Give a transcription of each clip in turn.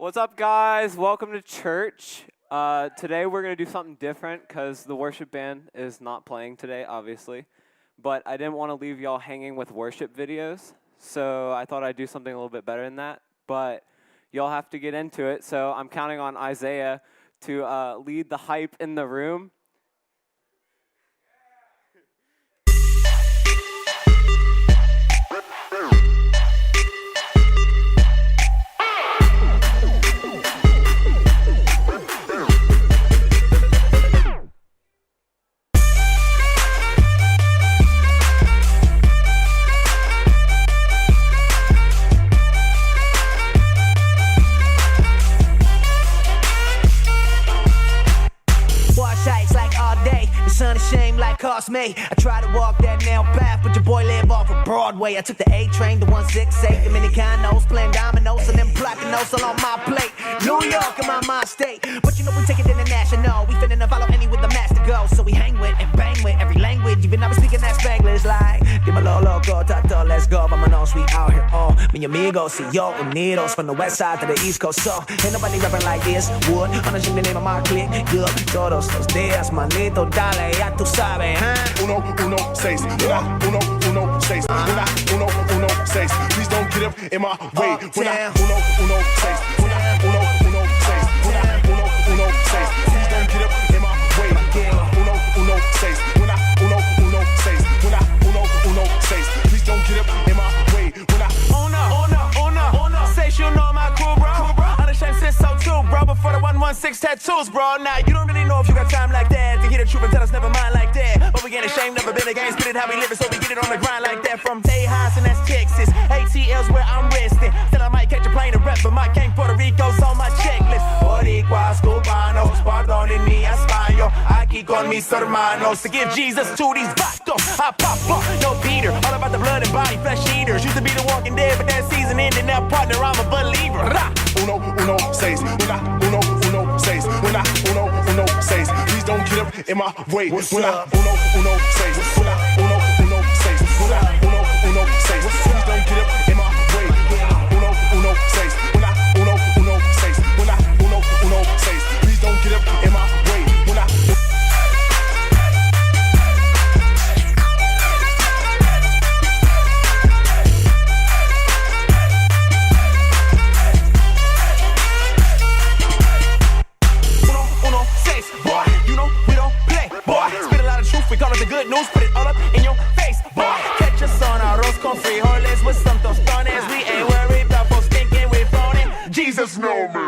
What's up, guys? Welcome to church. Today we're going to do something different because the worship band is not playing today, obviously. But I didn't want to leave y'all hanging with worship videos, so I thought I'd do something a little bit better than that. But y'all have to get into it, so I'm counting on Isaiah to lead the hype in the room. Cost me. I try to walk that nail path, but your boy live off of Broadway. I took the A train to 168, Dominicanos, playing dominoes, and then Platinos all on my plate. New York in my mind state, but you know we take it international. We finna follow any with the master go, so we hang with and bang with every language. Even I was speaking that Spanglish like, dime lo loco, tato, let's go. Vámonos, we out here, oh, mi amigos, si yo unidos, from the west side to the east coast. So ain't nobody rapping like this. Would understand the name of my clique. Good, todos los días, manito, dale, ya tú sabes. 116, 116, 116. Please don't get up in my way. 116, 116, 116. Please don't get up in my way. 116, 116, 116. Please don't get up in my way. Una, say you know my crew, bro. Unashamed since so too, bro. Before the 116 tattoos, bro. Now you don't really know if you got time like that to hear the truth and tell us never mind like that. But we get ashamed, never been against, spit it how we live it, so we get it on the grind like that. From Tejas and that's Texas, ATL's where I'm resting. Still I might catch a plane to rep, but my gang Puerto Rico's on my checklist. Boricuas, cubanos, pardon mi español. Aquí con mis hermanos to give Jesus to these vatos. I pop up, no Peter, all about the blood and body, flesh eaters. Used to be the walking dead, but that season ended. Now partner, I'm a believer. Ra. 116, 116, 116. Please don't get up in my way. What's when up? 116, 116, 116. Please don't get up in my way. 116, 116, 116. Please don't get up in my way. We call it the good news, put it all up in your face, boy. Catch us on arroz con frijoles with some tostones. We ain't worried about folks thinking we're phony. Jesus know me.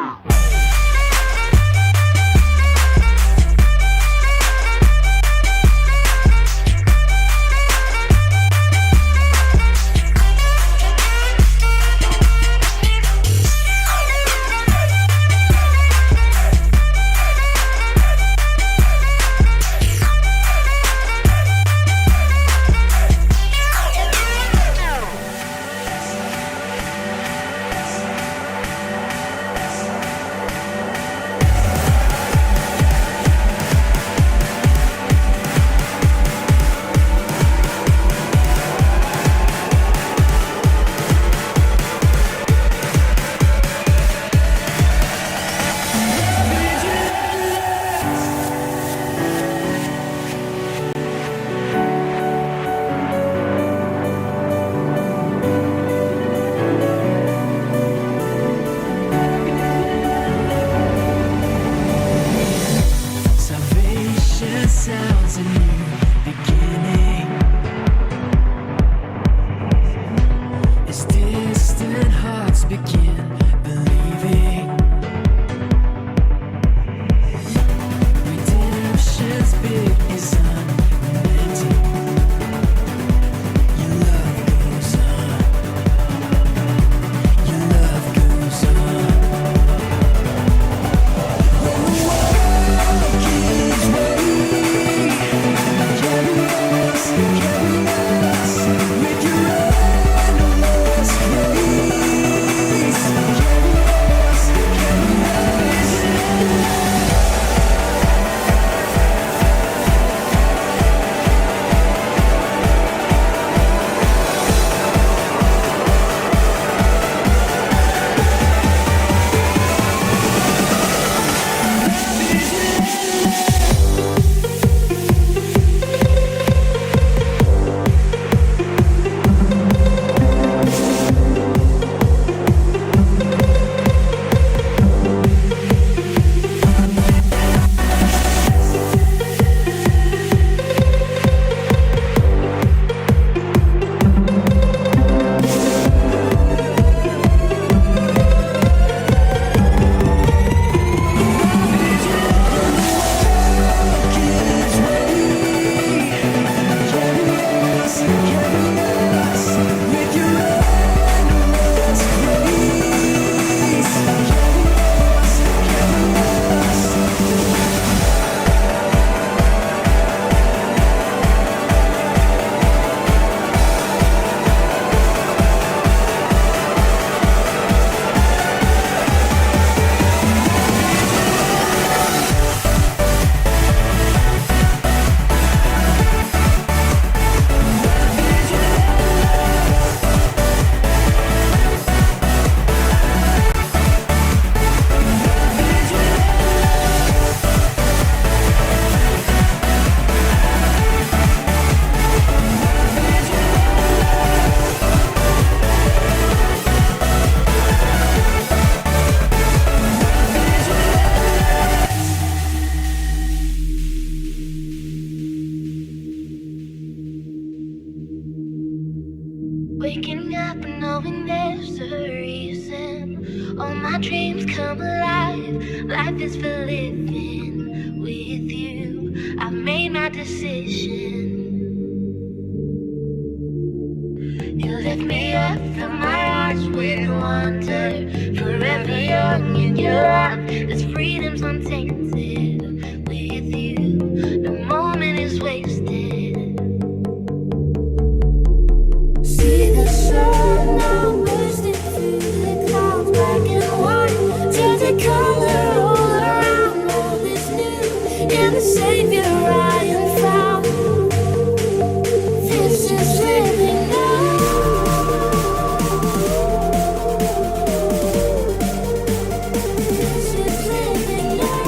up knowing there's a reason. All my dreams come alive. Life is for living with you. I've made my decision. You lift me up from my eyes with wonder. Forever young in your life. This freedom's untainted with you. No moment is wasted. See the sun now bursting through the clouds, black and white. Turns the color all around. All is new in the Savior I am found. This is living now. This is living now.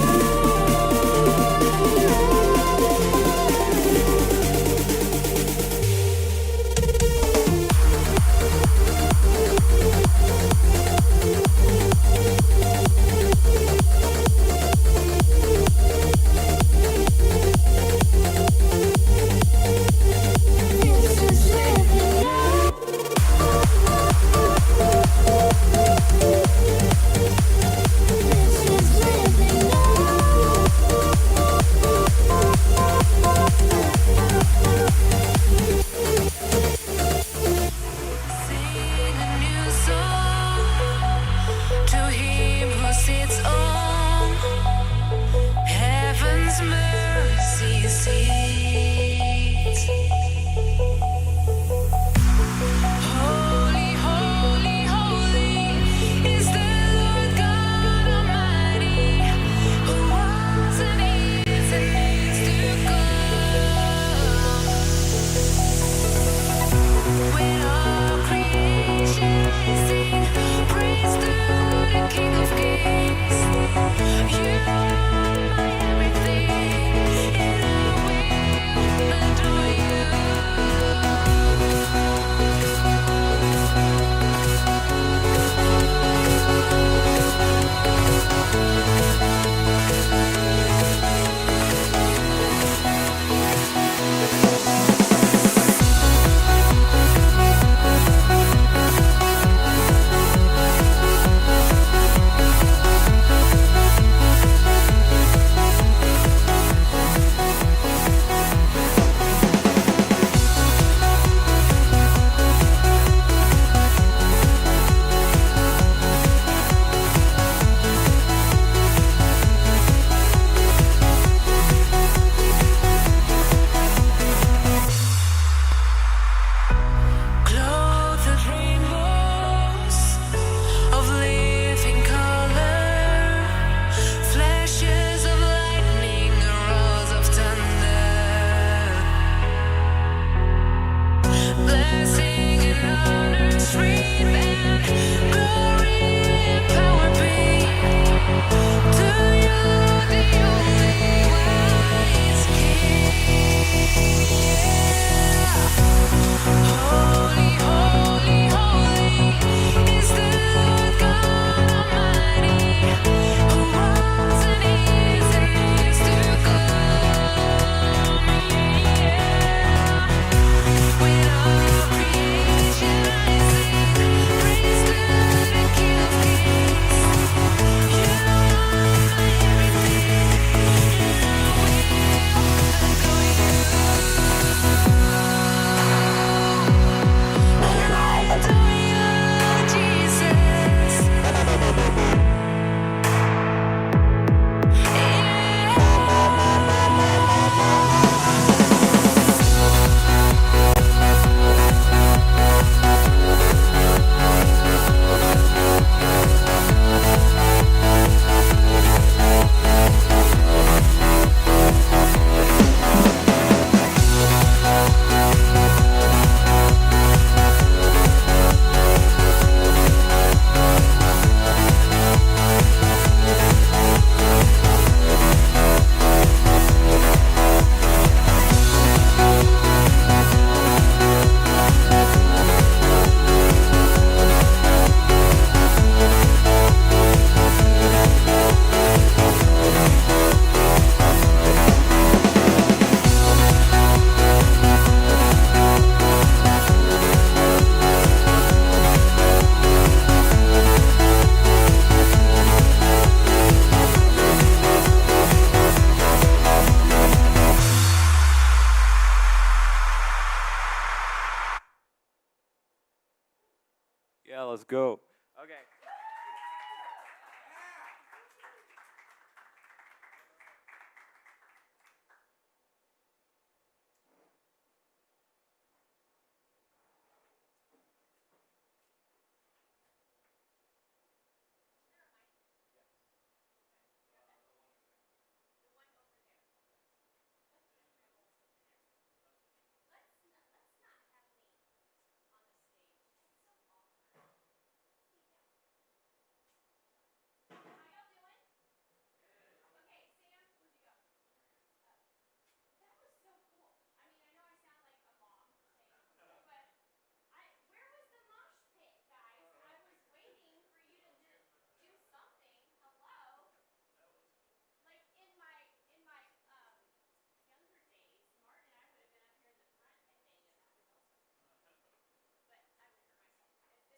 let's go. Okay.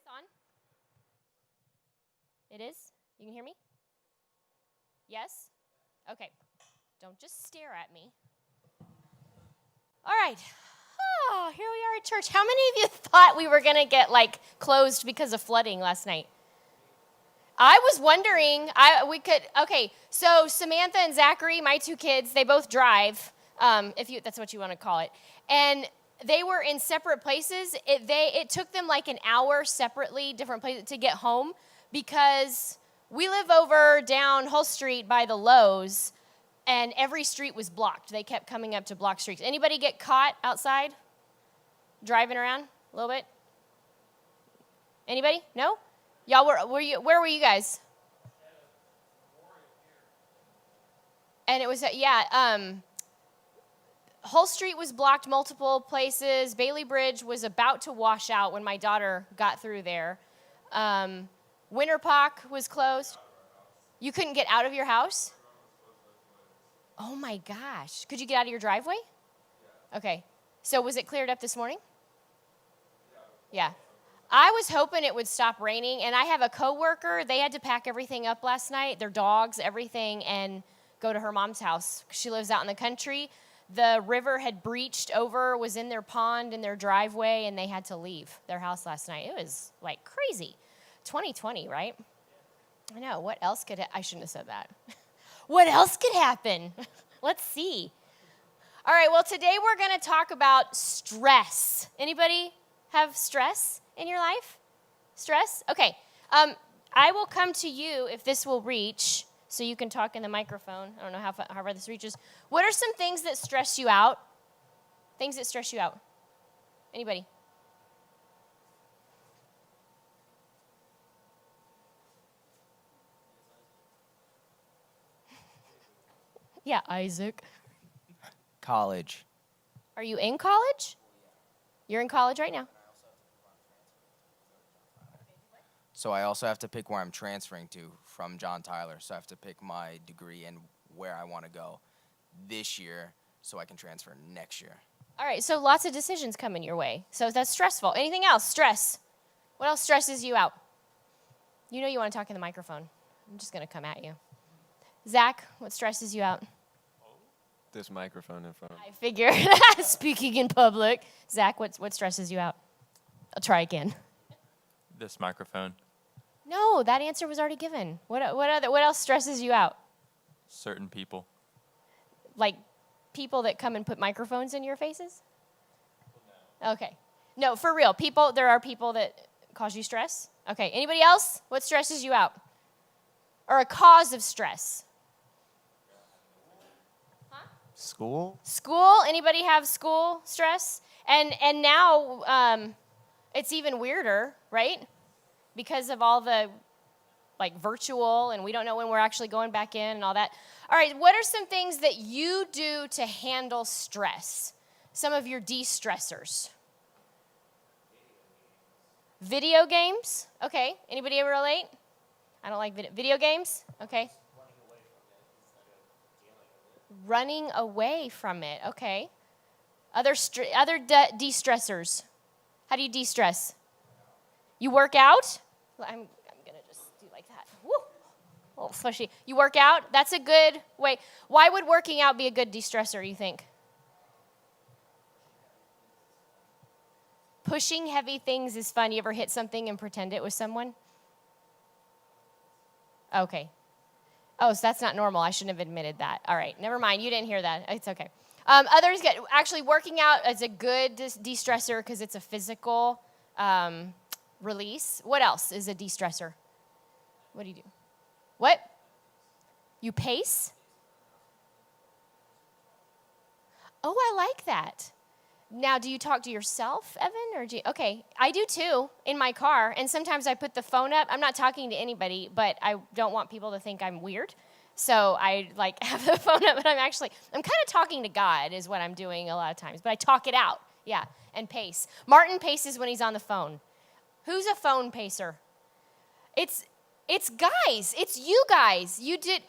On? It is? You can hear me? Yes? Okay. Don't just stare at me. All right. Oh, here we are at church. How many of you thought we were going to get, closed because of flooding last night? I was wondering, so Samantha and Zachary, my two kids, they both drive, that's what you want to call it, and they were in separate places. It took them like an hour separately, different places, to get home because we live over down Hull Street by the Lowe's, and every street was blocked. They kept coming up to block streets. Anybody get caught outside driving around a little bit? Anybody? No? Y'all where were you guys? And it was, Hull Street was blocked multiple places. Bailey Bridge was about to wash out when my daughter got through there. Winter Park was closed. You couldn't get out of your house? Oh my gosh. Could you get out of your driveway? Okay. So was it cleared up this morning? Yeah. I was hoping it would stop raining, and I have a coworker. They had to pack everything up last night, their dogs, everything, and go to her mom's house. She lives out in the country. The river had breached over, was in their pond in their driveway, and they had to leave their house last night. It was like crazy. 2020, right? I know. What else could I shouldn't have said that. What else could happen? Let's see. All right, well, today we're going to talk about stress. Anybody have stress in your life? Stress? Okay. I will come to you if this will reach, so you can talk in the microphone. I don't know how far this reaches. What are some things that stress you out? Things that stress you out? Anybody? Yeah, Isaac. College. Are you in college? You're in college right now. So I also have to pick where I'm transferring to from John Tyler. So I have to pick my degree and where I want to go this year so I can transfer next year. All right, so lots of decisions coming your way. So that's stressful. Anything else? Stress. What else stresses you out? You know you want to talk in the microphone. I'm just going to come at you. Zach, what stresses you out? This microphone in front. I figured. Speaking in public. Zach, what stresses you out? I'll try again. This microphone. No, that answer was already given. What else stresses you out? Certain people. Like people that come and put microphones in your faces? No. Okay. No, for real. There are people that cause you stress? Okay. Anybody else? What stresses you out? Or a cause of stress? Huh? School? School? Anybody have school stress? And now it's even weirder, right? Because of all the virtual, and we don't know when we're actually going back in and all that. All right, what are some things that you do to handle stress? Some of your de-stressors. Video games? Okay. Anybody ever relate? I don't like video games? Okay. Running away from it. Okay. Other de-stressors. How do you de-stress? You work out? I'm going to just do like that. Woo! Oh, especially, you work out? That's a good way. Why would working out be a good de-stressor, you think? pushing heavy things is fun. You ever hit something and pretend it was someone? Okay. Oh, so that's not normal. I shouldn't have admitted that. All right, never mind. You didn't hear that. It's okay. Others get, actually working out is a good de-stressor because it's a physical release. What else is a de-stressor? What do you do? What? You pace? Oh, I like that. Now, do you talk to yourself, Evan? Or do you, okay, I do too in my car. And sometimes I put the phone up. I'm not talking to anybody, but I don't want people to think I'm weird. So I like have the phone up, but I'm kind of talking to God is what I'm doing a lot of times. But I talk it out, yeah, and pace. Martin paces when he's on the phone. Who's a phone pacer? It's guys. It's you guys. I get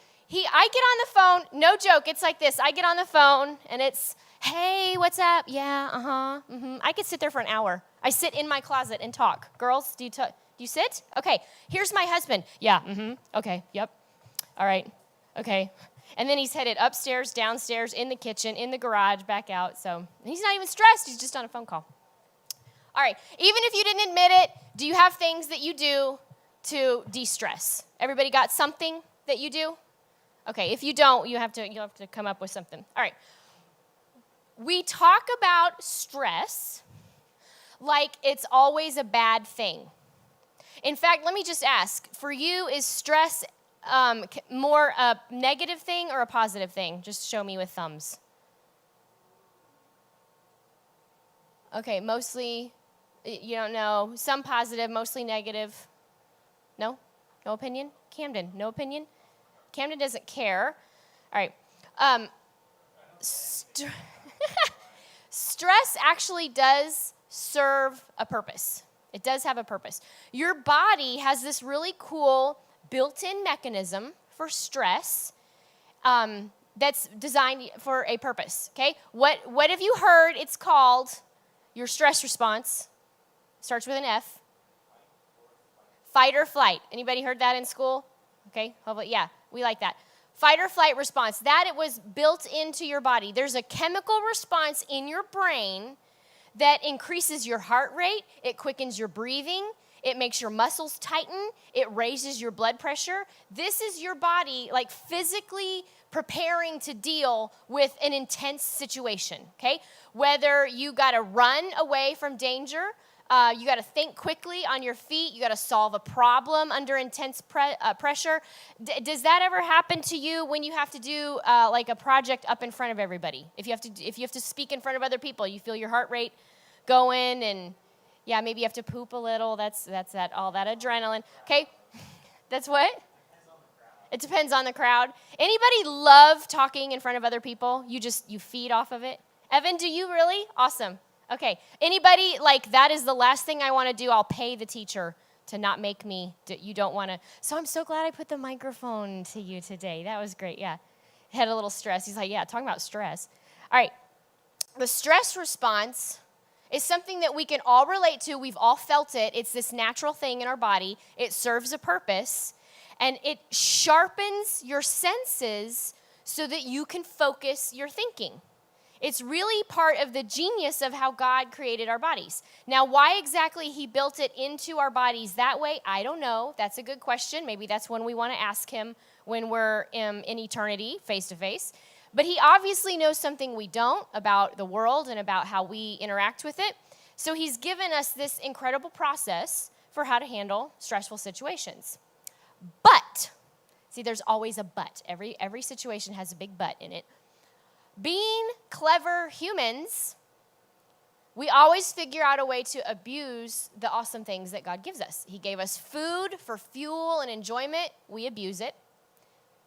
on the phone. No joke. It's like this. I get on the phone and it's, hey, what's up? Yeah, I could sit there for an hour. I sit in my closet and talk. Girls, do you sit? Okay. Here's my husband. Yeah. Okay. Yep. All right. Okay. And then he's headed upstairs, downstairs, in the kitchen, in the garage, back out. So he's not even stressed. He's just on a phone call. All right. Even if you didn't admit it, do you have things that you do to de-stress? Everybody got something that you do? Okay. If you don't, you'll have to come up with something. All right. We talk about stress like it's always a bad thing. In fact, let me just ask, for you, is stress more a negative thing or a positive thing? Just show me with thumbs. Okay, mostly, you don't know. Some positive, mostly negative. No? No opinion? Camden, no opinion? Camden doesn't care. All right. Stress actually does serve a purpose. It does have a purpose. Your body has this really cool built-in mechanism for stress that's designed for a purpose, okay? What have you heard it's called? Your stress response starts with an F. Fight or flight. Anybody heard that in school? Okay, hopefully, yeah, we like that. Fight or flight response. That it was built into your body. There's a chemical response in your brain that increases your heart rate. It quickens your breathing. It makes your muscles tighten. It raises your blood pressure. This is your body like physically preparing to deal with an intense situation, okay? Whether you got to run away from danger, you got to think quickly on your feet. You got to solve a problem under intense pressure. Does that ever happen to you when you have to do like a project up in front of everybody? If you have to speak in front of other people, you feel your heart rate going, and yeah, maybe you have to poop a little. That's that all that adrenaline. Okay, that's what. It depends on the crowd. Anybody love talking in front of other people? You feed off of it. Evan, do you really? Awesome. Okay, anybody like that is the last thing I want to do. I'll pay the teacher to not make me, you don't want to. So I'm so glad I put the microphone to you today. That was great, yeah. Had a little stress. He's like, yeah, talking about stress. All right, the stress response is something that we can all relate to. We've all felt it. It's this natural thing in our body. It serves a purpose, and it sharpens your senses so that you can focus your thinking. It's really part of the genius of how God created our bodies. Now, why exactly he built it into our bodies that way, I don't know. That's a good question. Maybe that's one we want to ask him when we're in eternity, face to face. But he obviously knows something we don't about the world and about how we interact with it. So he's given us this incredible process for how to handle stressful situations. But, see, there's always a but. Every situation has a big but in it. Being clever humans, we always figure out a way to abuse the awesome things that God gives us. He gave us food for fuel and enjoyment. We abuse it.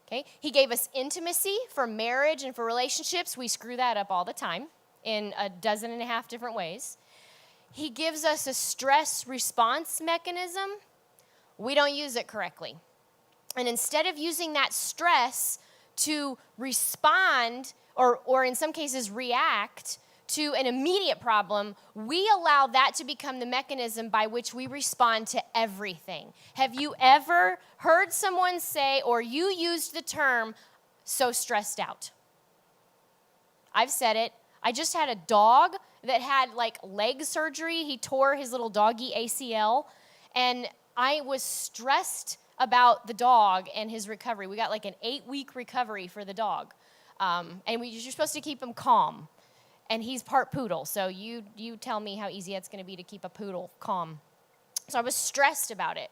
Okay? He gave us intimacy for marriage and for relationships. We screw that up all the time in 12 different ways. He gives us a stress response mechanism. We don't use it correctly. And instead of using that stress to respond or in some cases react to an immediate problem, we allow that to become the mechanism by which we respond to everything. Have you ever heard someone say, or you used the term, so stressed out? I've said it. I just had a dog that had like leg surgery. He tore his little doggy ACL, and I was stressed about the dog and his recovery. We got like an 8-week recovery for the dog, and you're supposed to keep him calm. And he's part poodle, so you tell me how easy it's going to be to keep a poodle calm. So I was stressed about it.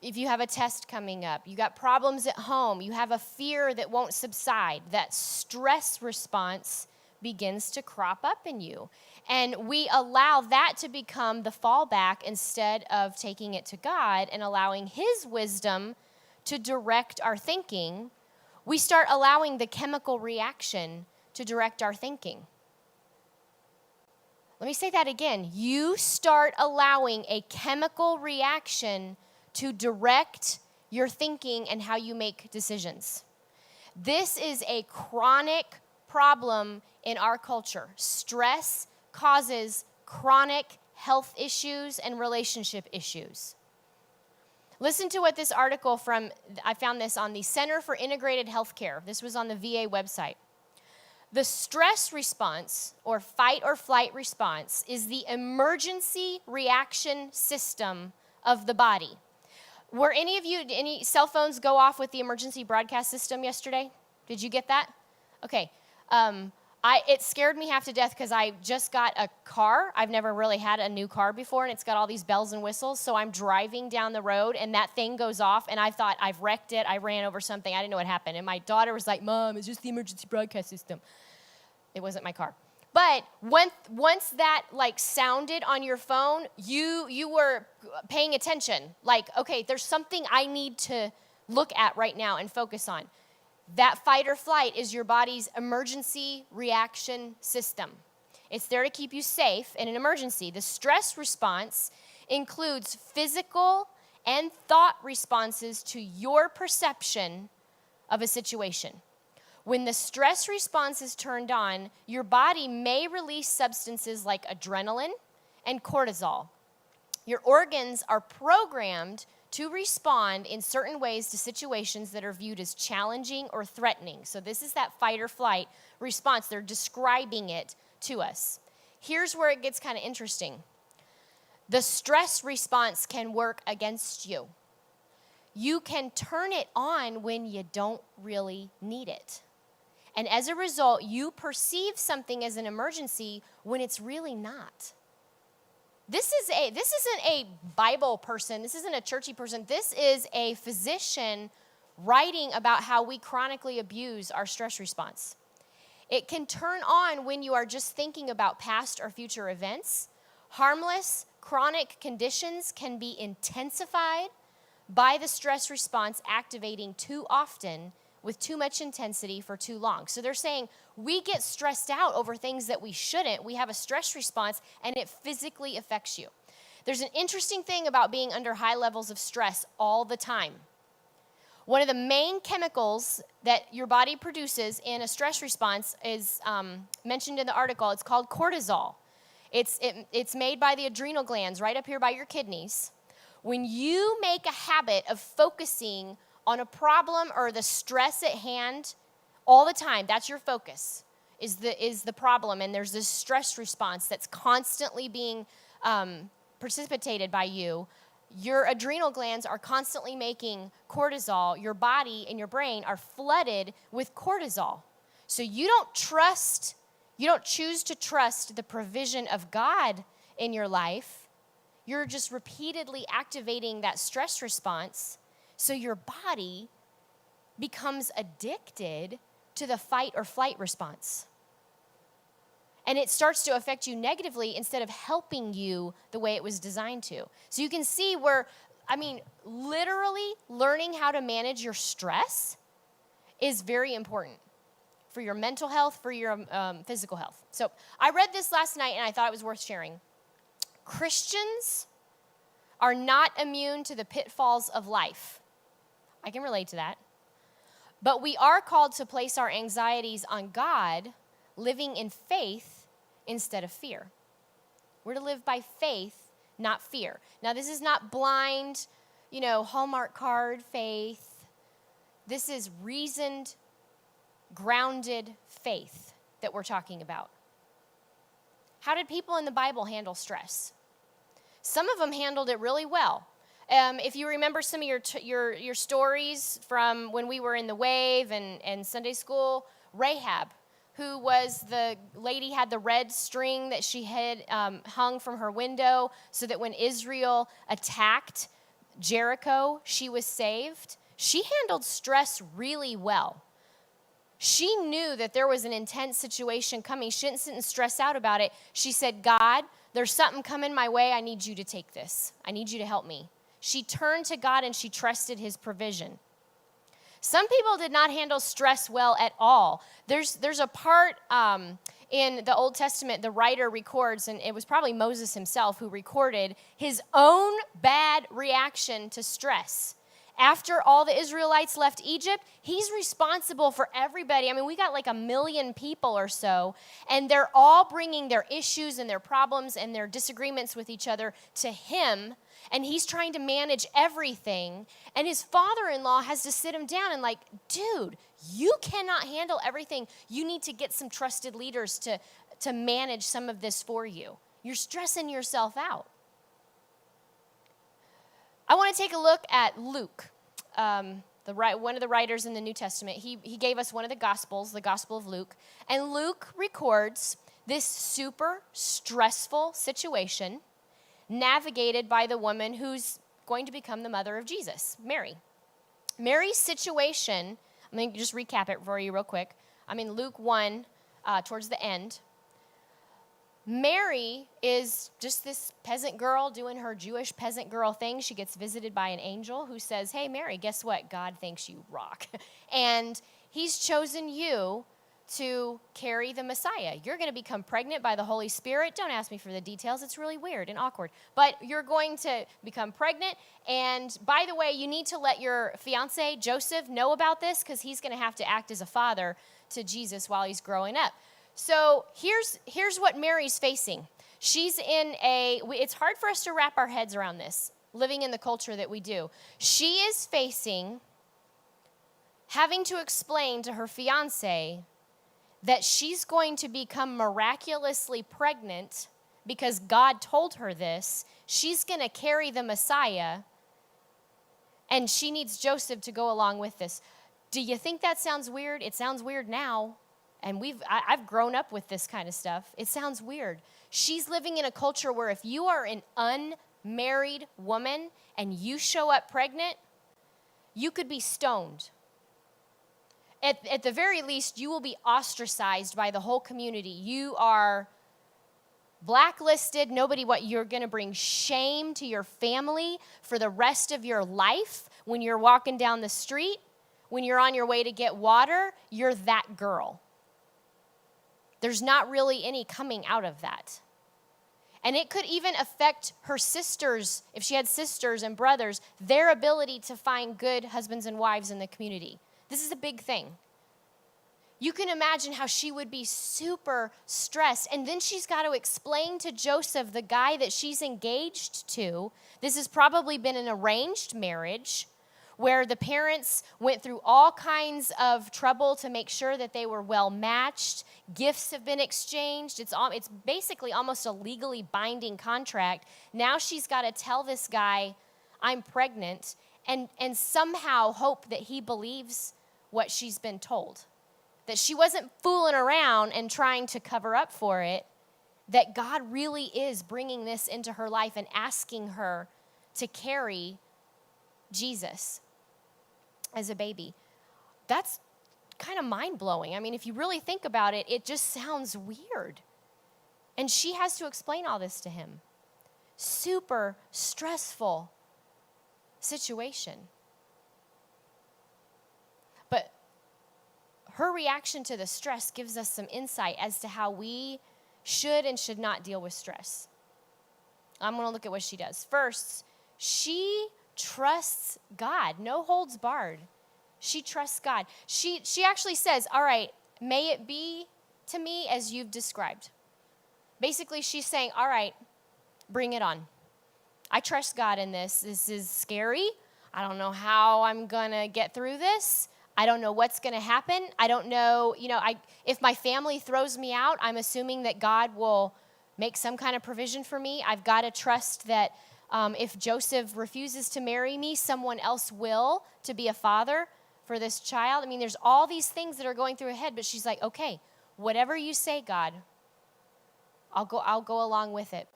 If you have a test coming up, you got problems at home, you have a fear that won't subside, that stress response begins to crop up in you. And we allow that to become the fallback instead of taking it to God and allowing His wisdom to direct our thinking. We start allowing the chemical reaction to direct our thinking. Let me say that again. You start allowing a chemical reaction to direct your thinking and how you make decisions. This is a chronic problem in our culture. Stress causes chronic health issues and relationship issues. Listen to what this article I found this on the Center for Integrated Healthcare. This was on the VA website. The stress response, or fight or flight response, is the emergency reaction system of the body. Were any cell phones go off with the emergency broadcast system yesterday? Did you get that? Okay. It scared me half to death because I just got a car. I've never really had a new car before, and it's got all these bells and whistles. So I'm driving down the road, and that thing goes off, and I thought, I've wrecked it. I ran over something. I didn't know what happened. And my daughter was like, Mom, it's just the emergency broadcast system. It wasn't my car. But once that sounded on your phone, you were paying attention. Like, okay, there's something I need to look at right now and focus on. That fight or flight is your body's emergency reaction system. It's there to keep you safe in an emergency. The stress response includes physical and thought responses to your perception of a situation. When the stress response is turned on, your body may release substances like adrenaline and cortisol. Your organs are programmed to respond in certain ways to situations that are viewed as challenging or threatening. So this is that fight or flight response. They're describing it to us. Here's where it gets kind of interesting. The stress response can work against you. You can turn it on when you don't really need it. And as a result, you perceive something as an emergency when it's really not. This isn't a Bible person. This isn't a churchy person. This is a physician writing about how we chronically abuse our stress response. It can turn on when you are just thinking about past or future events. Harmless, chronic conditions can be intensified by the stress response activating too often with too much intensity for too long. So they're saying we get stressed out over things that we shouldn't. We have a stress response, and it physically affects you. There's an interesting thing about being under high levels of stress all the time. One of the main chemicals that your body produces in a stress response is mentioned in the article. It's called cortisol. It's made by the adrenal glands right up here by your kidneys. When you make a habit of focusing on a problem or the stress at hand all the time, that's your focus, is the problem. And there's this stress response that's constantly being precipitated by you. Your adrenal glands are constantly making cortisol. Your body and your brain are flooded with cortisol. So you don't choose to trust the provision of God in your life. You're just repeatedly activating that stress response. So your body becomes addicted to the fight or flight response. And it starts to affect you negatively instead of helping you the way it was designed to. So you can see where, literally learning how to manage your stress is very important for your mental health, for your physical health. So I read this last night and I thought it was worth sharing. Christians are not immune to the pitfalls of life. I can relate to that. But we are called to place our anxieties on God, living in faith instead of fear. We're to live by faith, not fear. Now, this is not blind, Hallmark card faith. This is reasoned, grounded faith that we're talking about. How did people in the Bible handle stress? Some of them handled it really well. If you remember some of your stories from when we were in the Wave and Sunday school, Rahab, who was the lady, had the red string that she had hung from her window so that when Israel attacked Jericho, she was saved. She handled stress really well. She knew that there was an intense situation coming. She didn't sit and stress out about it. She said, God, there's something coming my way. I need you to take this. I need you to help me. She turned to God and she trusted his provision. Some people did not handle stress well at all. There's a part in the Old Testament, the writer records, and it was probably Moses himself who recorded his own bad reaction to stress. After all the Israelites left Egypt, he's responsible for everybody. I mean, we got like 1 million people or so, and they're all bringing their issues and their problems and their disagreements with each other to him, and he's trying to manage everything. And his father-in-law has to sit him down and like, dude, you cannot handle everything. You need to get some trusted leaders to manage some of this for you. You're stressing yourself out. I want to take a look at Luke, one of the writers in the New Testament. He gave us one of the Gospels, the Gospel of Luke. And Luke records this super stressful situation navigated by the woman who's going to become the mother of Jesus, Mary. Mary's situation, I'm going to just recap it for you real quick. I'm in Luke 1, towards the end. Mary is just this peasant girl doing her Jewish peasant girl thing. She gets visited by an angel who says, hey, Mary, guess what? God thinks you rock. And he's chosen you to carry the Messiah. You're going to become pregnant by the Holy Spirit. Don't ask me for the details. It's really weird and awkward. But you're going to become pregnant. And by the way, you need to let your fiance, Joseph, know about this because he's going to have to act as a father to Jesus while he's growing up. So here's what Mary's facing. She's it's hard for us to wrap our heads around this, living in the culture that we do. She is facing having to explain to her fiance that she's going to become miraculously pregnant because God told her this. She's going to carry the Messiah, and she needs Joseph to go along with this. Do you think that sounds weird? It sounds weird now. And I've grown up with this kind of stuff. It sounds weird. She's living in a culture where if you are an unmarried woman and you show up pregnant, you could be stoned. At the very least, you will be ostracized by the whole community. You are blacklisted. You're going to bring shame to your family for the rest of your life. When you're walking down the street, when you're on your way to get water, you're that girl. There's not really any coming out of that. And it could even affect her sisters, if she had sisters and brothers, their ability to find good husbands and wives in the community. This is a big thing. You can imagine how she would be super stressed. And then she's got to explain to Joseph, the guy that she's engaged to, this has probably been an arranged marriage, where the parents went through all kinds of trouble to make sure that they were well matched. Gifts have been exchanged. It's basically almost a legally binding contract. Now she's got to tell this guy, I'm pregnant, and somehow hope that he believes what she's been told. That she wasn't fooling around and trying to cover up for it. That God really is bringing this into her life and asking her to carry Jesus as a baby. That's kind of mind-blowing. I mean, if you really think about it, it just sounds weird. And she has to explain all this to him. Super stressful situation. But her reaction to the stress gives us some insight as to how we should and should not deal with stress. I'm going to look at what she does. First, she trusts God. No holds barred. She trusts God. She actually says, all right, may it be to me as you've described. Basically, she's saying, all right, bring it on. I trust God in this. This is scary. I don't know how I'm going to get through this. I don't know what's going to happen. I don't know, if my family throws me out, I'm assuming that God will make some kind of provision for me. I've got to trust that if Joseph refuses to marry me, someone else will to be a father for this child. I mean, there's all these things that are going through her head, but she's like, okay, whatever you say, God, I'll go along with it.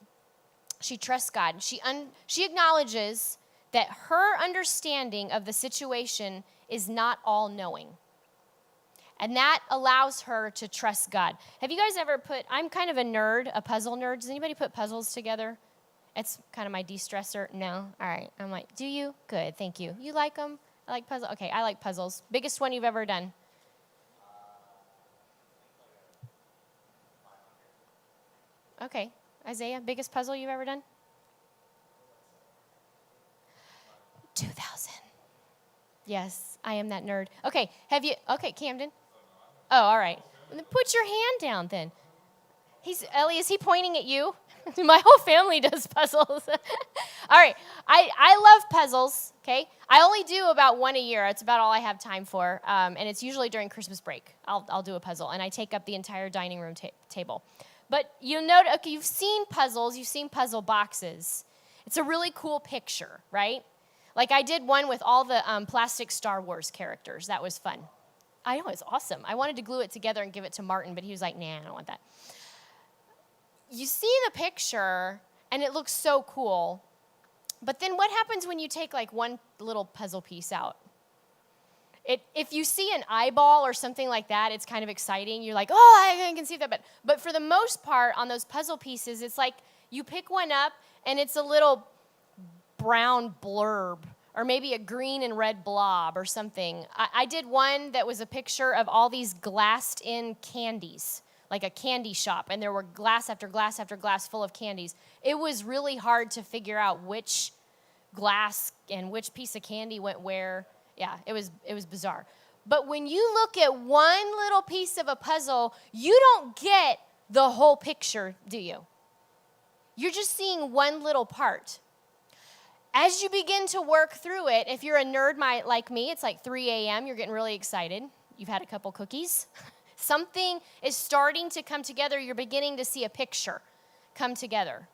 She trusts God. She acknowledges that her understanding of the situation is not all-knowing. And that allows her to trust God. Have you guys ever I'm kind of a nerd, a puzzle nerd. Does anybody put puzzles together? It's kind of my de-stressor. No? All right. I'm like, do you? Good, thank you. You like them? I like puzzles. Okay, I like puzzles. Biggest one you've ever done? Okay. Isaiah, biggest puzzle you've ever done? 2,000. Yes, I am that nerd. Okay, okay, Camden? Oh, all right. Then put your hand down then. Ellie, is he pointing at you? My whole family does puzzles. All right, I love puzzles, okay? I only do about one a year. It's about all I have time for, and it's usually during Christmas break. I'll do a puzzle, and I take up the entire dining room table. But you'll note, okay, you've seen puzzles, you've seen puzzle boxes. It's a really cool picture, right? Like I did one with all the plastic Star Wars characters. That was fun. I know, it's awesome. I wanted to glue it together and give it to Martin, but he was like, nah, I don't want that. You see the picture, and it looks so cool. But then what happens when you take like one little puzzle piece out? If you see an eyeball or something like that, it's kind of exciting. You're like, oh, I can see that. But for the most part, on those puzzle pieces, it's like you pick one up, and it's a little brown blurb, or maybe a green and red blob or something. I did one that was a picture of all these glassed-in candies, like a candy shop, and there were glass after glass after glass full of candies. It was really hard to figure out which glass and which piece of candy went where. Yeah, it was bizarre. But when you look at one little piece of a puzzle, you don't get the whole picture, do you? You're just seeing one little part. As you begin to work through it, if you're a nerd like me, it's like 3 a.m., you're getting really excited. You've had a couple cookies. Something is starting to come together. You're beginning to see a picture come together.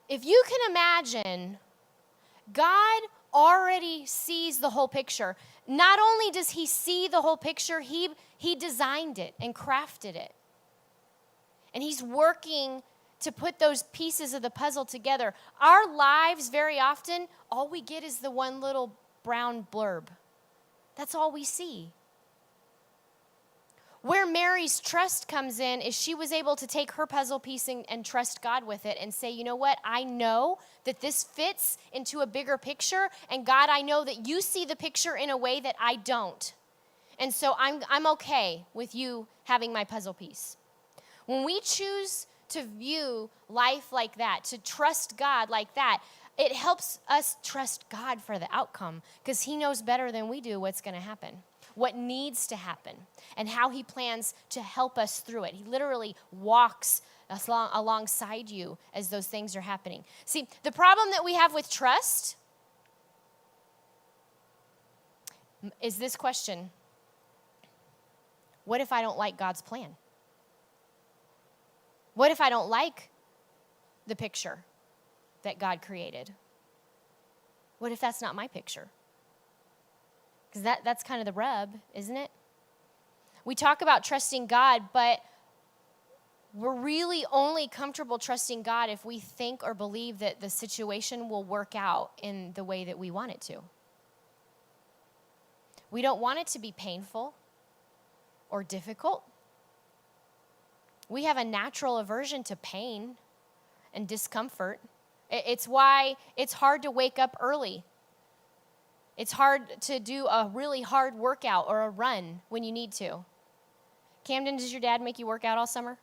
If you can imagine, God already sees the whole picture. Not only does he see the whole picture, he designed it and crafted it. And he's working to put those pieces of the puzzle together. Our lives, very often, all we get is the one little brown blurb. That's all we see. Where Mary's trust comes in is she was able to take her puzzle piece and trust God with it and say, you know what? I know that this fits into a bigger picture, and God, I know that you see the picture in a way that I don't. And so I'm okay with you having my puzzle piece. When we choose to view life like that, to trust God like that, it helps us trust God for the outcome, because he knows better than we do what's going to happen, what needs to happen, and how he plans to help us through it. He literally walks alongside you as those things are happening. See, the problem that we have with trust is this question: what if I don't like God's plan? What if I don't like the picture that God created? What if that's not my picture? Because that's kind of the rub, isn't it? We talk about trusting God, but we're really only comfortable trusting God if we think or believe that the situation will work out in the way that we want it to. We don't want it to be painful or difficult. We have a natural aversion to pain and discomfort. It's why it's hard to wake up early. It's hard to do a really hard workout or a run when you need to. Camden, does your dad make you work out all summer?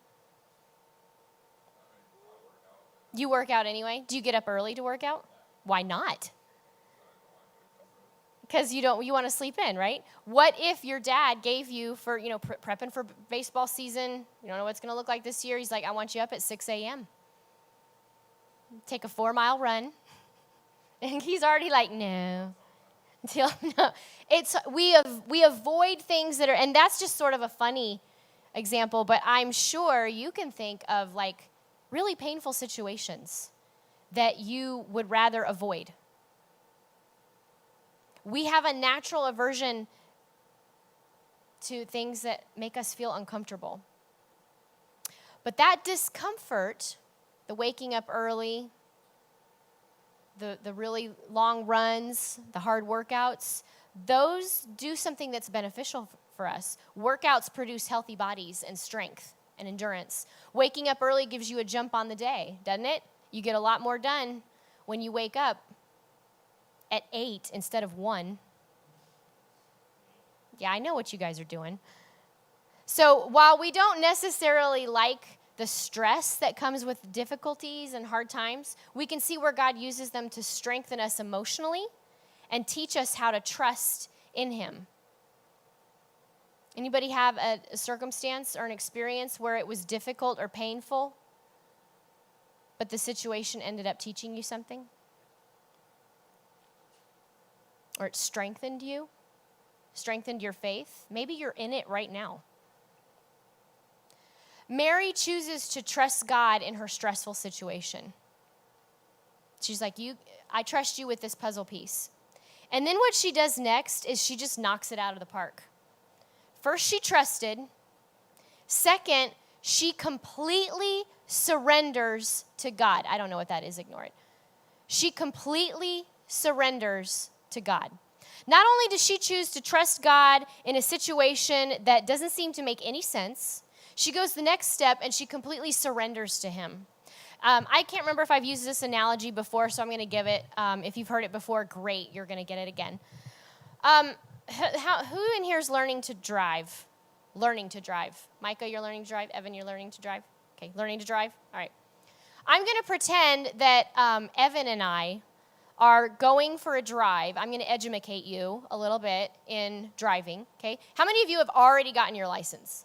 You work out anyway? Do you get up early to work out? Why not? Because you want to sleep in, right? What if your dad gave you for, prepping for baseball season, you don't know what it's going to look like this year, he's like, I want you up at 6 a.m. Take a 4-mile run. And he's already like, no. No. We avoid things that are, and that's just sort of a funny example, but I'm sure you can think of like really painful situations that you would rather avoid. We have a natural aversion to things that make us feel uncomfortable. But that discomfort, the waking up early, the really long runs, the hard workouts, those do something that's beneficial for us. Workouts produce healthy bodies and strength and endurance. Waking up early gives you a jump on the day, doesn't it? You get a lot more done when you wake up at 8 instead of 1. Yeah, I know what you guys are doing. So while we don't necessarily like the stress that comes with difficulties and hard times, we can see where God uses them to strengthen us emotionally and teach us how to trust in him. Anybody have a circumstance or an experience where it was difficult or painful, but the situation ended up teaching you something? Or it strengthened you? Strengthened your faith? Maybe you're in it right now. Mary chooses to trust God in her stressful situation. She's like, I trust you with this puzzle piece. And then what she does next is she just knocks it out of the park. First, she trusted. Second, she completely surrenders to God. I don't know what that is, ignore it. She completely surrenders to God. Not only does she choose to trust God in a situation that doesn't seem to make any sense, she goes the next step and she completely surrenders to him. I can't remember if I've used this analogy before, so I'm going to give it. If you've heard it before, great, you're going to get it again. Who in here is learning to drive? Learning to drive. Micah, you're learning to drive. Evan, you're learning to drive. Okay, learning to drive? All right. I'm going to pretend that Evan and I are going for a drive. I'm going to educate you a little bit in driving, okay? How many of you have already gotten your license?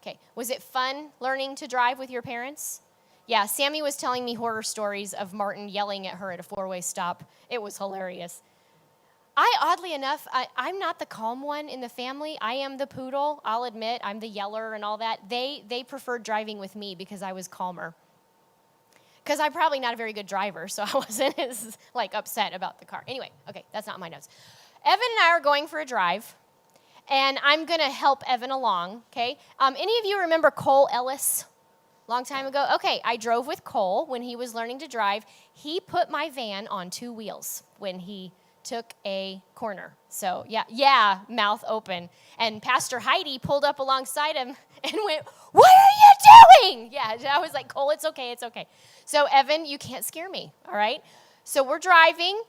Okay, was it fun learning to drive with your parents? Yeah, Sammy was telling me horror stories of Martin yelling at her at a four-way stop. It was hilarious. Oddly enough, I'm not the calm one in the family. I am the poodle, I'll admit. I'm the yeller and all that. They preferred driving with me because I was calmer. Because I'm probably not a very good driver, so I wasn't as upset about the car. Anyway, okay, that's not my notes. Evan and I are going for a drive, and I'm going to help Evan along, okay? Any of you remember Cole Ellis? Long time ago? Okay, I drove with Cole when he was learning to drive. He put my van on 2 wheels when he took a corner. So, yeah, mouth open. And Pastor Heidi pulled up alongside him and went, "What are you doing?" Yeah, I was like, "Cole, it's okay, it's okay." So, Evan, you can't scare me, all right? So, we're driving.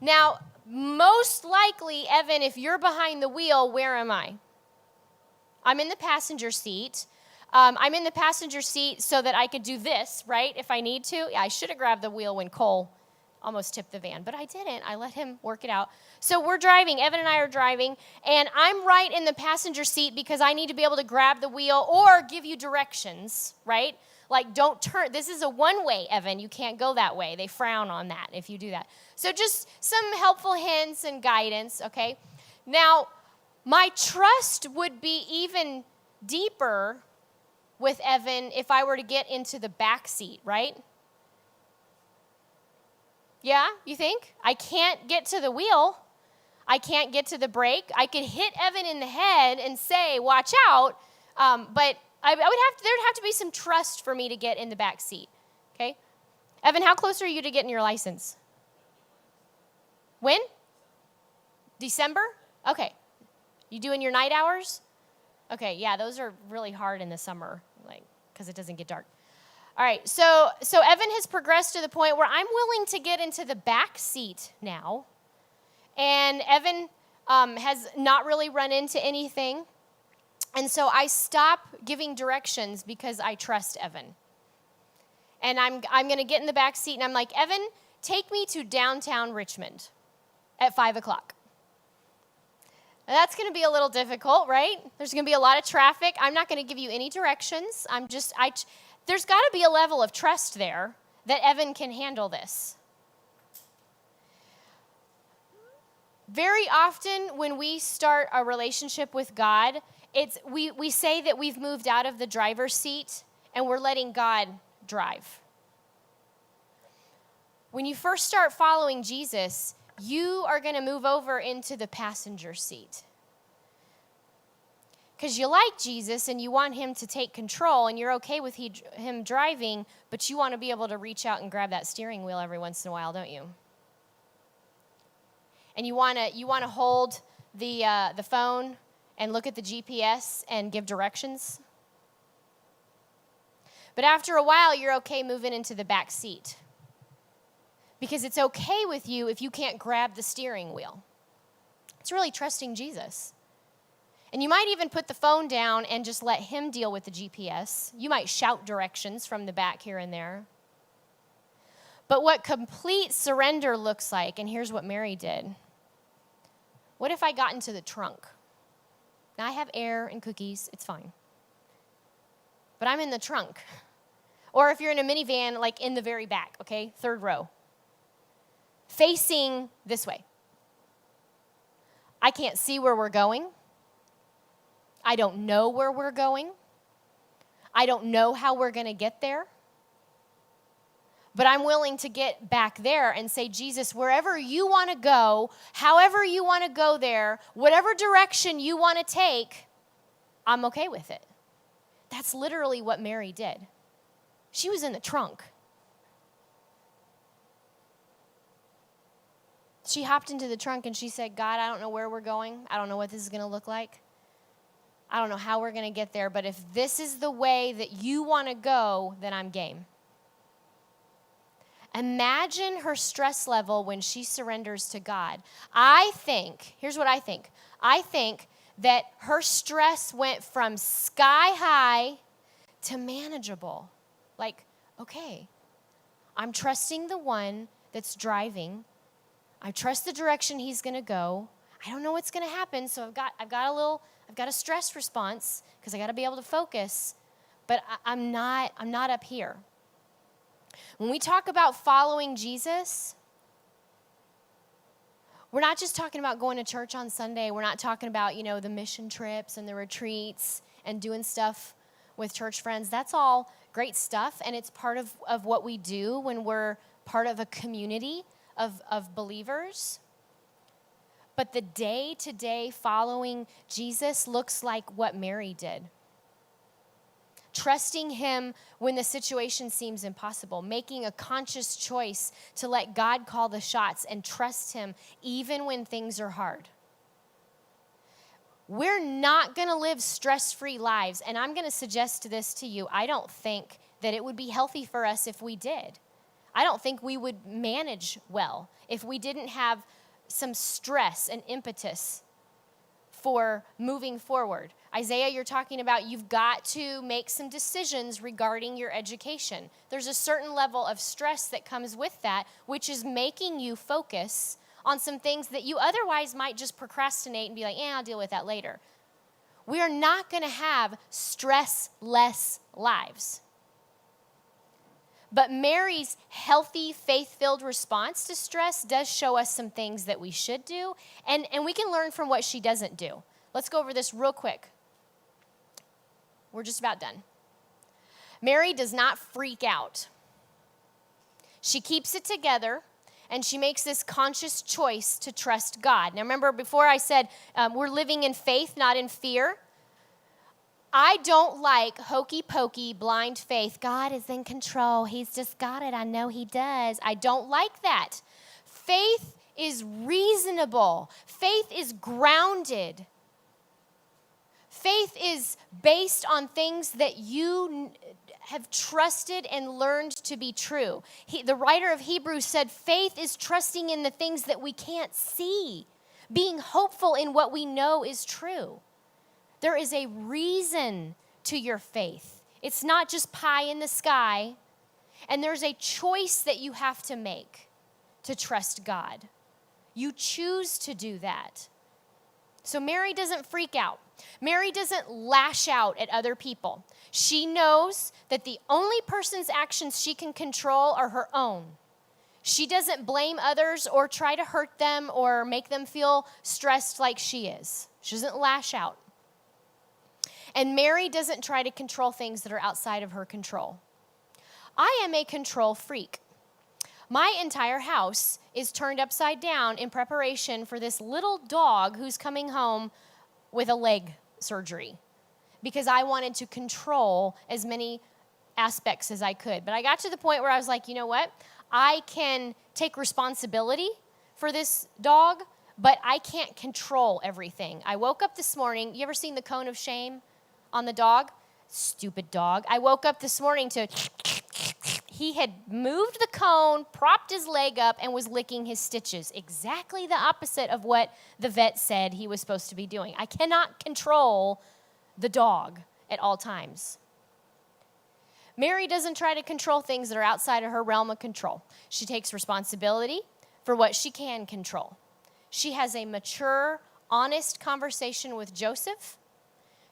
Now, most likely, Evan, if you're behind the wheel, where am I? I'm in the passenger seat. I'm in the passenger seat so that I could do this, right, if I need to. Yeah, I should have grabbed the wheel when Cole almost tipped the van, but I didn't. I let him work it out. So we're driving. Evan and I are driving, and I'm right in the passenger seat because I need to be able to grab the wheel or give you directions, right? Like, don't turn. This is a one-way, Evan. You can't go that way. They frown on that if you do that. So just some helpful hints and guidance, okay? Now, my trust would be even deeper with Evan if I were to get into the back seat, right? Yeah, you think? I can't get to the wheel. I can't get to the brake. I could hit Evan in the head and say, "Watch out," but there'd have to be some trust for me to get in the back seat, okay? Evan, how close are you to getting your license? When? December? Okay. You doing your night hours? Okay, yeah, those are really hard in the summer, because it doesn't get dark. All right, so Evan has progressed to the point where I'm willing to get into the back seat now. And Evan has not really run into anything. And so I stop giving directions because I trust Evan. And I'm going to get in the back seat, and I'm like, "Evan, take me to downtown Richmond at 5 o'clock. Now, that's going to be a little difficult, right? There's going to be a lot of traffic. I'm not going to give you any directions. There's got to be a level of trust there that Evan can handle this. Very often when we start a relationship with God, we say that we've moved out of the driver's seat and we're letting God drive. When you first start following Jesus, you are going to move over into the passenger seat. Because you like Jesus and you want him to take control and you're okay with him driving, but you want to be able to reach out and grab that steering wheel every once in a while, don't you? And you want to hold the phone and look at the GPS and give directions. But after a while, you're okay moving into the back seat. Because it's okay with you if you can't grab the steering wheel. It's really trusting Jesus. And you might even put the phone down and just let him deal with the GPS. You might shout directions from the back here and there. But what complete surrender looks like, and here's what Mary did. What if I got into the trunk? Now I have air and cookies, it's fine. But I'm in the trunk. Or if you're in a minivan, like in the very back, okay, 3rd row. Facing this way. I can't see where we're going. I don't know where we're going. I don't know how we're going to get there. But I'm willing to get back there and say, Jesus, wherever you want to go, however you want to go there, whatever direction you want to take, I'm okay with it. That's literally what Mary did. She was in the trunk. She hopped into the trunk and she said, God, I don't know where we're going. I don't know what this is going to look like. I don't know how we're going to get there, but if this is the way that you want to go, then I'm game. Imagine her stress level when she surrenders to God. Here's what I think. I think that her stress went from sky high to manageable. Like, okay, I'm trusting the one that's driving. I trust the direction he's going to go. I don't know what's going to happen, so I've got a stress response because I got to be able to focus, but I'm not up here. When we talk about following Jesus, we're not just talking about going to church on Sunday. We're not talking about, the mission trips and the retreats and doing stuff with church friends. That's all great stuff, and it's part of what we do when we're part of a community of believers. But the day-to-day following Jesus looks like what Mary did. Trusting him when the situation seems impossible. Making a conscious choice to let God call the shots and trust him even when things are hard. We're not going to live stress-free lives. And I'm going to suggest this to you. I don't think that it would be healthy for us if we did. I don't think we would manage well if we didn't have some stress and impetus for moving forward. Isaiah, you're talking about you've got to make some decisions regarding your education. There's a certain level of stress that comes with that, which is making you focus on some things that you otherwise might just procrastinate and be like, I'll deal with that later. We are not going to have stress-less lives. But Mary's healthy, faith-filled response to stress does show us some things that we should do, and we can learn from what she doesn't do. Let's go over this real quick. We're just about done. Mary does not freak out. She keeps it together, and she makes this conscious choice to trust God. Now remember, before I said we're living in faith, not in fear. I don't like hokey-pokey, blind faith. God is in control. He's just got it. I know he does. I don't like that. Faith is reasonable. Faith is grounded. Faith is based on things that you have trusted and learned to be true. The writer of Hebrews said faith is trusting in the things that we can't see, being hopeful in what we know is true. There is a reason to your faith. It's not just pie in the sky. And there's a choice that you have to make to trust God. You choose to do that. So Mary doesn't freak out. Mary doesn't lash out at other people. She knows that the only person's actions she can control are her own. She doesn't blame others or try to hurt them or make them feel stressed like she is. She doesn't lash out. And Mary doesn't try to control things that are outside of her control. I am a control freak. My entire house is turned upside down in preparation for this little dog who's coming home with a leg surgery because I wanted to control as many aspects as I could. But I got to the point where I was like, you know what? I can take responsibility for this dog, but I can't control everything. I woke up this morning. You ever seen the cone of shame on the dog? Stupid dog. I woke up this morning to... He had moved the cone, propped his leg up, and was licking his stitches. Exactly the opposite of what the vet said he was supposed to be doing. I cannot control the dog at all times. Mary doesn't try to control things that are outside of her realm of control. She takes responsibility for what she can control. She has a mature, honest conversation with Joseph.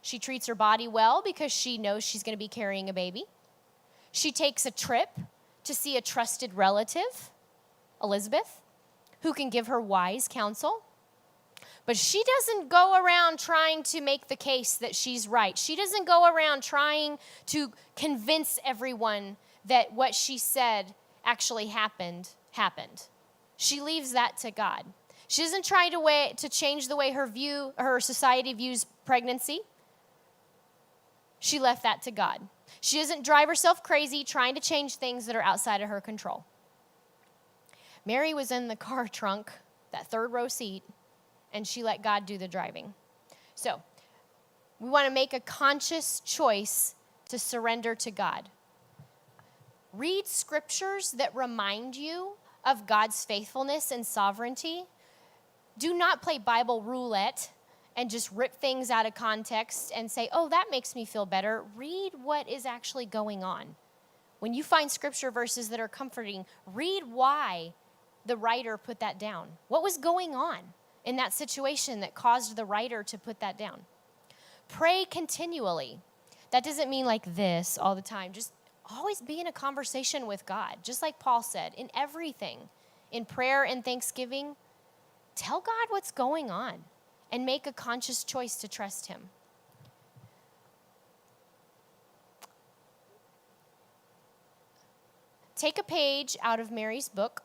She treats her body well because she knows she's going to be carrying a baby. She takes a trip to see a trusted relative, Elizabeth, who can give her wise counsel. But she doesn't go around trying to make the case that she's right. She doesn't go around trying to convince everyone that what she said actually happened. She leaves that to God. She doesn't try to change the way her society views pregnancy. She left that to God. She doesn't drive herself crazy trying to change things that are outside of her control. Mary was in the car trunk, that third row seat, and she let God do the driving. So, we want to make a conscious choice to surrender to God. Read scriptures that remind you of God's faithfulness and sovereignty. Do not play Bible roulette and just rip things out of context and say, oh, that makes me feel better. Read what is actually going on. When you find scripture verses that are comforting, read why the writer put that down. What was going on in that situation that caused the writer to put that down? Pray continually. That doesn't mean like this all the time. Just always be in a conversation with God. Just like Paul said, in everything, in prayer and thanksgiving, tell God what's going on and make a conscious choice to trust him. Take a page out of Mary's book.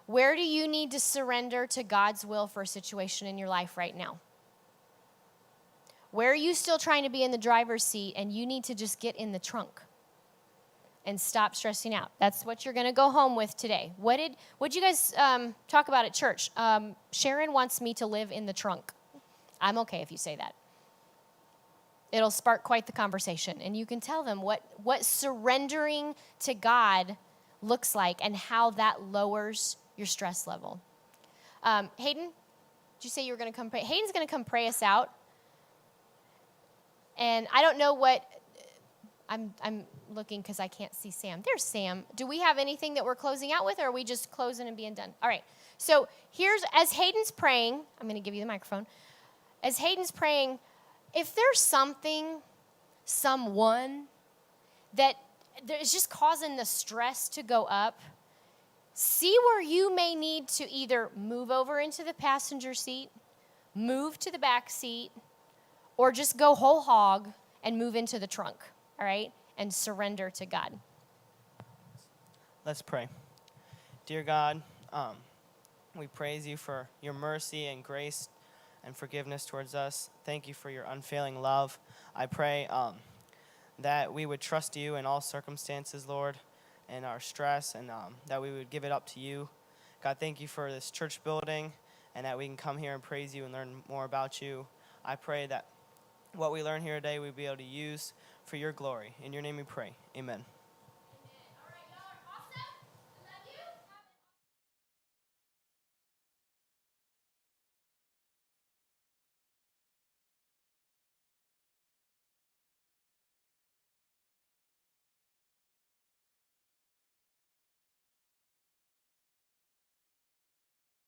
Where do you need to surrender to God's will for a situation in your life right now? Where are you still trying to be in the driver's seat and you need to just get in the trunk and stop stressing out? That's what you're going to go home with today. What'd you guys talk about at church? Sharon wants me to live in the trunk. I'm okay if you say that. It'll spark quite the conversation, and you can tell them what surrendering to God looks like and how that lowers your stress level. Hayden, did you say you were going to come pray? Hayden's going to come pray us out. And I don't know what, I'm looking because I can't see Sam. There's Sam. Do we have anything that we're closing out with, or are we just closing and being done? All right. So as Hayden's praying, I'm going to give you the microphone. As Hayden's praying, if there's someone that is just causing the stress to go up, see where you may need to either move over into the passenger seat, move to the back seat, or just go whole hog and move into the trunk, all right, and surrender to God. Let's pray. Dear God, we praise you for your mercy and grace and forgiveness towards us. Thank you for your unfailing love. I pray that we would trust you in all circumstances, Lord, and our stress, and that we would give it up to you. God, thank you for this church building and that we can come here and praise you and learn more about you. I pray that what we learn here today we'll be able to use for your glory. In your name we pray. Amen.